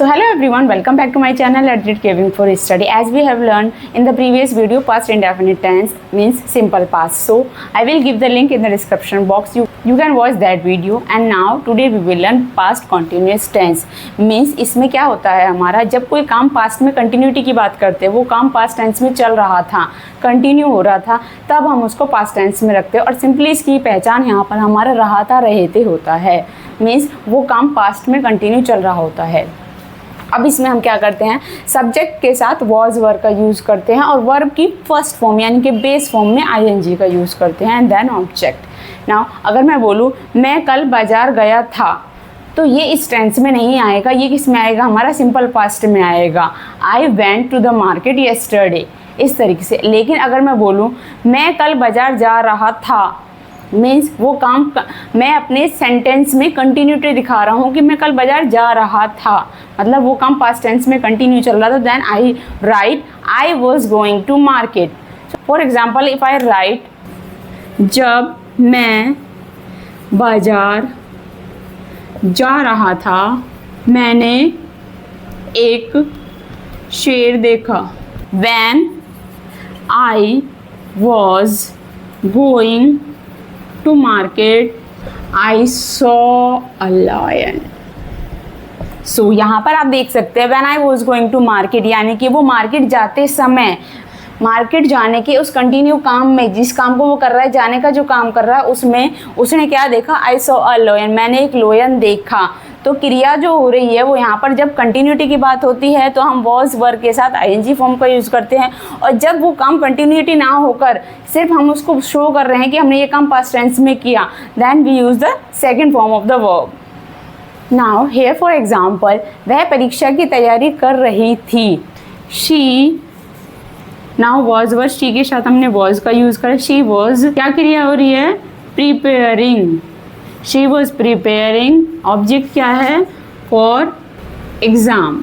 So hello everyone, welcome back to my channel Adrit Craving for Study. As we have learned in the previous video, past indefinite tense means simple past. So I will give the link in the description box. You can watch that video. And now today we will learn past continuous tense. Means इसमें क्या होता है हमारा, जब कोई काम past में continuity की बात करते हैं, वो काम पास्ट टेंस में चल रहा था, कंटिन्यू हो रहा था, तब हम उसको पास्ट टेंस में रखते हैं। और सिंपली इसकी पहचान यहाँ पर हमारा रहा था, रहते होता है। मीन्स वो काम पास्ट में कंटिन्यू चल रहा होता है। अब इसमें हम क्या करते हैं, सब्जेक्ट के साथ वॉज वर्ब का यूज़ करते हैं और वर्ब की फर्स्ट फॉर्म यानी कि बेस फॉर्म में आईएनजी का यूज़ करते हैं एंड देन ऑब्जेक्ट। नाउ अगर मैं बोलूँ मैं कल बाज़ार गया था, तो ये इस टेंस में नहीं आएगा, ये किस में आएगा, हमारा सिंपल पास्ट में आएगा। I went to the market yesterday, इस तरीके से। लेकिन अगर मैं बोलूँ मैं कल बाज़ार जा रहा था, मीन्स वो काम मैं अपने सेंटेंस में कंटिन्यूटी दिखा रहा हूँ कि मैं कल बाज़ार जा रहा था, मतलब वो काम पास्ट टेंस में कंटिन्यू चल रहा था। Then I write I was going to market. For example if I write जब मैं बाज़ार जा रहा था मैंने एक शेर देखा। When I was going to market, I saw a lion. So यहाँ पर आप देख सकते हैं when I was going to market, यानी कि वो मार्केट जाते समय, मार्केट जाने के उस कंटिन्यू काम में, जिस काम को वो कर रहा है, जाने का जो काम कर रहा है, उसमें उसने क्या देखा, आई सॉ अ लायन, मैंने एक लोयन देखा। तो क्रिया जो हो रही है वो यहाँ पर जब कंटिन्यूटी की बात होती है तो हम वॉज वर्ब के साथ आईएनजी फॉर्म का यूज़ करते हैं, और जब वो काम कंटिन्यूटी ना होकर सिर्फ हम उसको शो कर रहे हैं कि हमने ये काम पास्ट टेंस में किया, then we use the second form of the verb. Now here for example, वह परीक्षा की तैयारी कर रही थी। She, now was verb, she के साथ हमने वॉज का यूज़ करा। शी वॉज, क्या क्रिया हो रही है, preparing. She was preparing, object क्या है, for exam.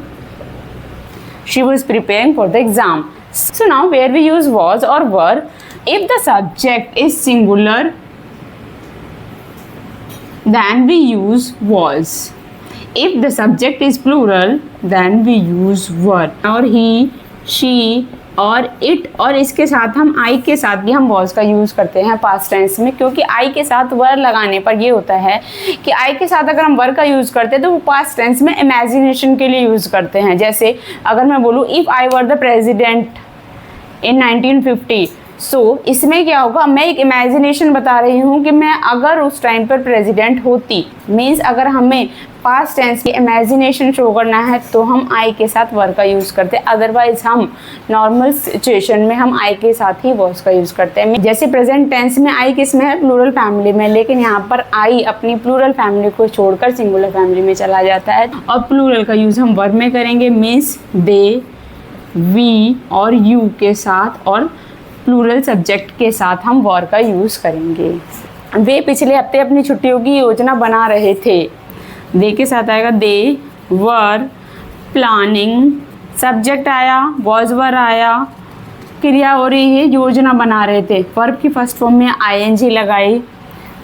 She was preparing for the exam. So now where we use was और were, if the subject is singular then we use was. If the subject is plural then we use were. और he, she और it और इसके साथ हम I के साथ भी हम was का यूज़ करते हैं पास्ट टेंस में, क्योंकि I के साथ वर लगाने पर ये होता है कि I के साथ अगर हम वर का यूज़ करते हैं तो वो पास्ट टेंस में इमेजिनेशन के लिए यूज़ करते हैं। जैसे अगर मैं बोलूँ if I were the president इन 1950, सो इसमें क्या होगा, मैं एक इमेजिनेशन बता रही हूँ कि मैं अगर उस टाइम पर प्रेसिडेंट होती। मीन्स अगर हमें पास्ट टेंस की इमेजिनेशन शो करना है तो हम आई के साथ वर का यूज़ करते हैं, अदरवाइज हम नॉर्मल सिचुएशन में हम आई के साथ ही वॉज का यूज़ करते हैं। जैसे प्रेजेंट टेंस में आई किस में है, प्लूरल फैमिली में, लेकिन यहाँ पर आई अपनी प्लूरल फैमिली को छोड़कर सिंगुलर फैमिली में चला जाता है और प्लूरल का यूज़ हम वर्ब में करेंगे। मीन्स दे, वी और यू के साथ और प्लूरल सब्जेक्ट के साथ हम वर का यूज़ करेंगे। वे पिछले हफ्ते अपनी छुट्टियों की योजना बना रहे थे। दे के साथ आएगा दे वर प्लानिंग, सब्जेक्ट आया, वॉज वर आया, क्रिया हो रही है योजना बना रहे थे, वर्ब की फर्स्ट फॉर्म में आईएनजी लगाई।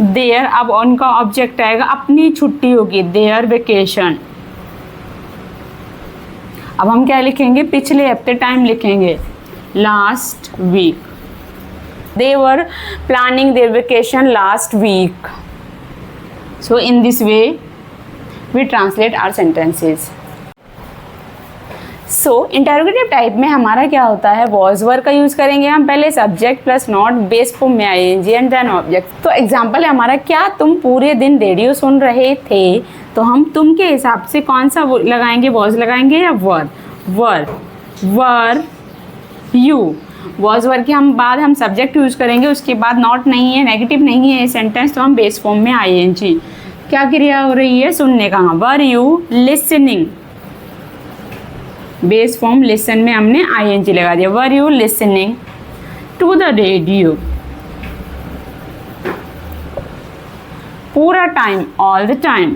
देयर, अब उनका ऑब्जेक्ट आएगा अपनी छुट्टियों की, देयर वेकेशन। अब हम क्या लिखेंगे, पिछले हफ्ते टाइम लिखेंगे, last week. They were planning their vacation last week. So in this way we translate our sentences. So interrogative type में हमारा क्या होता है, वॉज वर्ब का यूज़ करेंगे हम पहले, subject plus not, base form में आईएनजी एंड देन ऑब्जेक्ट। तो एग्जांपल है हमारा, क्या तुम पूरे दिन रेडियो सुन रहे थे, तो हम तुम के हिसाब से कौन सा लगाएंगे, वॉज लगाएंगे या वर, वर यू। वॉज वर्ब के हम बाद हम सब्जेक्ट यूज़ करेंगे, उसके बाद नॉट नहीं है, नेगेटिव नहीं है सेंटेंस, तो हम बेस फॉर्म में आईएनजी। क्या क्रिया हो रही है, सुनने का, were you listening, base form listen में हमने आईएनजी लगा दिया। Were you listening to the radio, पूरा time, all the time.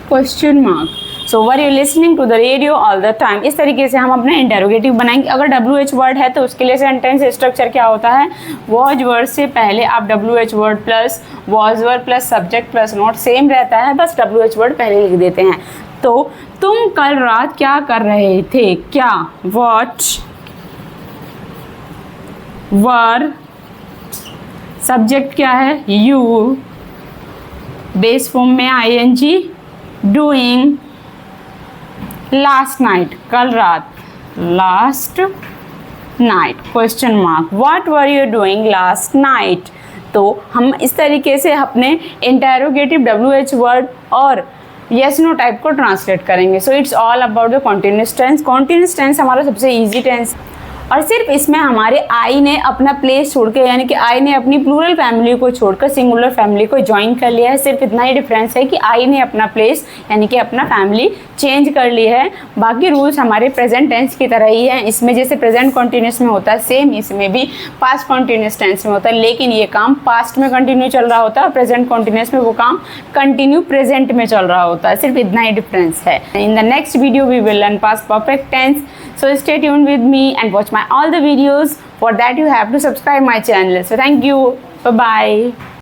Question mark, so were you listening to the radio all the time. इस तरीके से हम अपना इंटेरोगेटिव बनाएंगे। अगर WH वर्ड है तो उसके लिए सेंटेंस स्ट्रक्चर क्या होता है, वॉज वर्ड से पहले आप WH word plus was word plus subject plus note same रहता है, बस WH वर्ड पहले लिख देते हैं। तो तुम कल रात क्या कर रहे थे, क्या, वॉट वर, सब्जेक्ट क्या है, यू, बेस फॉर्म में ING, डूइंग, लास्ट नाइट, कल रात, last night, question mark, what were you doing last night. तो हम इस तरीके से अपने इंटेरोगेटिव WH वर्ड और यस नो टाइप को ट्रांसलेट करेंगे। So it's all about the continuous tense. Continuous tense हमारा सबसे ईजी टेंस और सिर्फ इसमें हमारे आई ने अपना प्लेस छोड़ के, यानी कि आई ने अपनी प्लूरल फैमिली को छोड़कर सिंगुलर फैमिली को ज्वाइन कर लिया है। सिर्फ इतना ही डिफरेंस है कि आई ने अपना प्लेस यानी कि अपना फैमिली चेंज कर ली है। बाकी रूल्स हमारे प्रेजेंट टेंस की तरह ही हैं। इसमें जैसे प्रेजेंट कॉन्टिन्यूस में होता है सेम इसमें भी पास्ट कॉन्टिन्यूस टेंस में होता है, लेकिन ये काम पास्ट में कंटिन्यू चल रहा होता है और प्रेजेंट कॉन्टिन्यूस में वो काम कंटिन्यू प्रेजेंट में चल रहा होता है। सिर्फ इतना ही डिफरेंस है। In the next video we will learn past perfect tense. So stay tuned with me and watch my all the videos. For that you have to subscribe my channel. So thank you. Bye bye.